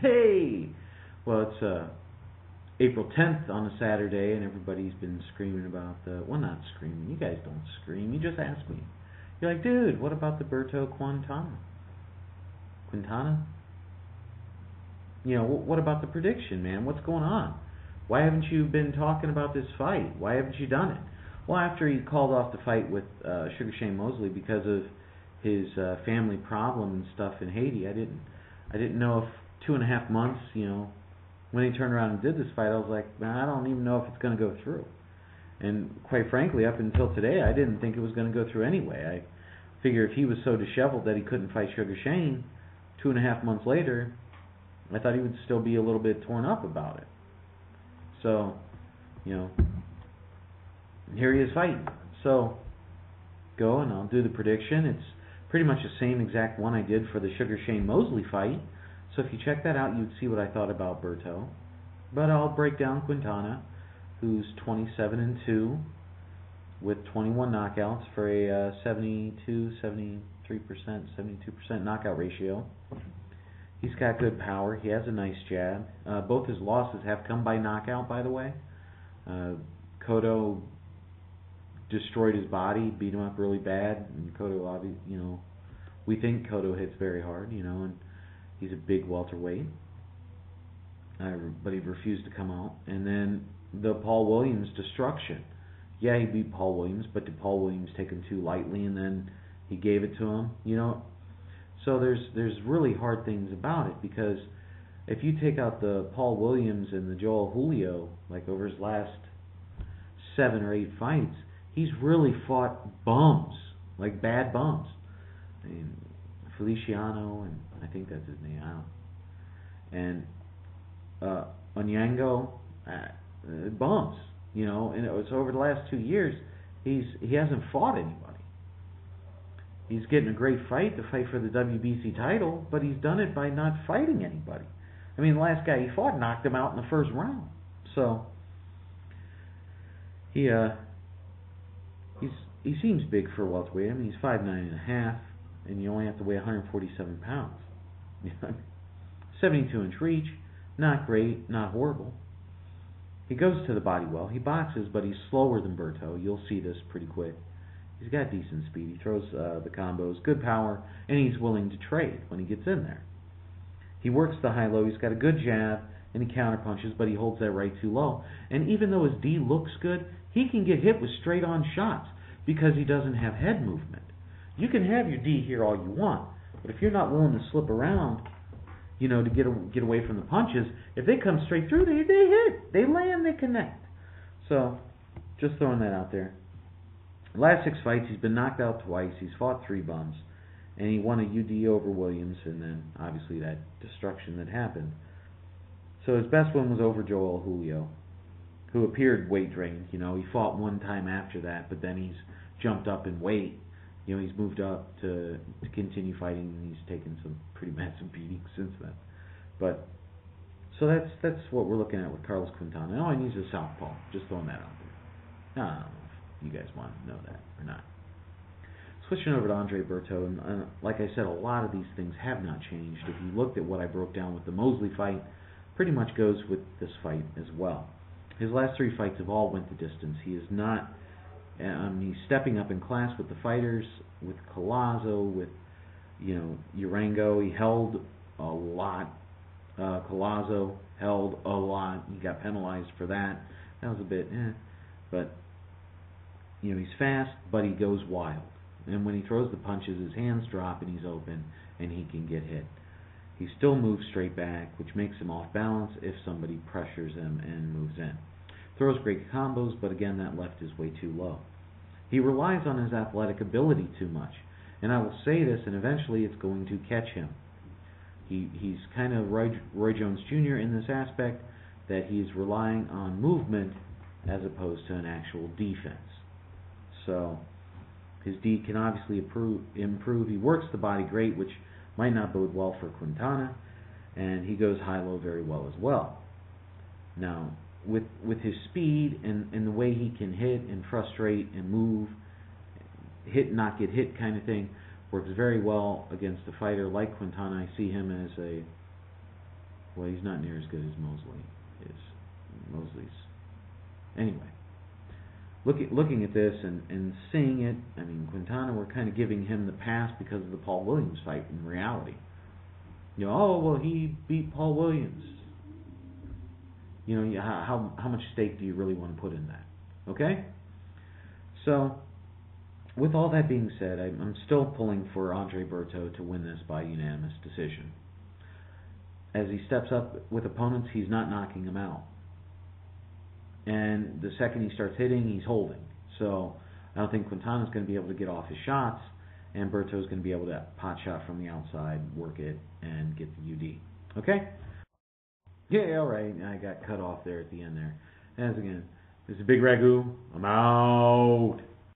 Hey! Well, it's April 10th on a Saturday, and everybody's been screaming about the... Well, not screaming. You guys don't scream. You just ask me. You're like, dude, what about the Berto Quintana? Quintana? You know, what about the prediction, man? What's going on? Why haven't you been talking about this fight? Why haven't you done it? Well, after he called off the fight with Sugar Shane Mosley because of his family problem and stuff in Haiti, I didn't know if 2.5 months, you know, when he turned around and did this fight, I was like, man, I don't even know if it's going to go through. And quite frankly, up until today, I didn't think it was going to go through anyway. I figure if he was so disheveled that he couldn't fight Sugar Shane 2.5 months later, I thought he would still be a little bit torn up about it. So, you know, here he is fighting. So, go and I'll do the prediction. It's pretty much the same exact one I did for the Sugar Shane Mosley fight. So if you check that out, you'd see what I thought about Berto. But I'll break down Quintana, who's 27-2 with 21 knockouts for a 72% knockout ratio. He's got good power. He has a nice jab. Both his losses have come by knockout, by the way. Cotto destroyed his body, beat him up really bad, and Cotto, obviously, you know, we think Cotto hits very hard, you know, and he's a big welterweight, but he refused to come out. And then the Paul Williams destruction. Yeah, he beat Paul Williams, but did Paul Williams take him too lightly, and then he gave it to him, you know? So there's really hard things about it, because if you take out the Paul Williams and the Joel Julio, like over his last 7 or 8 fights, he's really fought bums, like bad bums. I mean, Feliciano, and I think that's his name, and Onyango, bums, you know. And it was over the last 2 years, he hasn't fought anybody. He's getting a great fight to fight for the WBC title, but he's done it by not fighting anybody. I mean, the last guy he fought knocked him out in the first round. So he seems big for a welterweight. I mean, he's 5'9.5", and you only have to weigh 147 pounds. 72-inch reach, not great, not horrible. He goes to the body well. He boxes, but he's slower than Berto. You'll see this pretty quick. He's got decent speed. He throws the combos, good power, and he's willing to trade when he gets in there. He works the high-low. He's got a good jab, and he counterpunches, but he holds that right too low. And even though his D looks good, he can get hit with straight-on shots because he doesn't have head movement. You can have your D here all you want, but if you're not willing to slip around, you know, to get away from the punches, if they come straight through, they hit. They land, they connect. So, just throwing that out there. The last 6 fights, he's been knocked out twice. He's fought 3 bums. And he won a UD over Williams, and then, obviously, that destruction that happened. So his best one was over Joel Julio, who appeared weight drained. You know, he fought one time after that, but then he's jumped up in weight. You know, he's moved up to continue fighting, and he's taken some pretty massive beatings since then. But so that's what we're looking at with Carlos Quintana. All he needs is a southpaw. Just throwing that out there. I don't know if you guys want to know that or not. Switching over to Andre Berto, and like I said, a lot of these things have not changed. If you looked at what I broke down with the Mosley fight, pretty much goes with this fight as well. His last 3 fights have all went the distance. He is not. He's stepping up in class with the fighters, with Collazo, with, you know, Urango. He held a lot. Collazo held a lot. He got penalized for that. That was a bit, but, you know, he's fast, but he goes wild. And when he throws the punches, his hands drop and he's open, and he can get hit. He still moves straight back, which makes him off balance if somebody pressures him and moves in. Throws great combos, but again, that left is way too low. He relies on his athletic ability too much. And I will say this, and eventually it's going to catch him. He's kind of Roy Jones Jr. in this aspect, that he's relying on movement as opposed to an actual defense. So his D can obviously improve. He works the body great, which might not bode well for Quintana, and he goes high-low very well as well. Now, with his speed and the way he can hit and frustrate and move, hit, not get hit kind of thing, Works very well against a fighter like Quintana. I see him as a, well, he's not near as good as Mosley is. Mosley's, anyway. Looking at this and seeing it, I mean, Quintana, we're kind of giving him the pass because of the Paul Williams fight in reality. You know, oh, well, he beat Paul Williams. You know, how much stake do you really want to put in that? Okay? So, with all that being said, I'm still pulling for Andre Berto to win this by unanimous decision. As he steps up with opponents, he's not knocking them out. And the second he starts hitting, he's holding. So I don't think Quintana's going to be able to get off his shots, and Berto's going to be able to pot shot from the outside, work it, and get the UD. Okay? Yeah, all right. I got cut off there at the end there. As again, this is Bigragu. I'm out.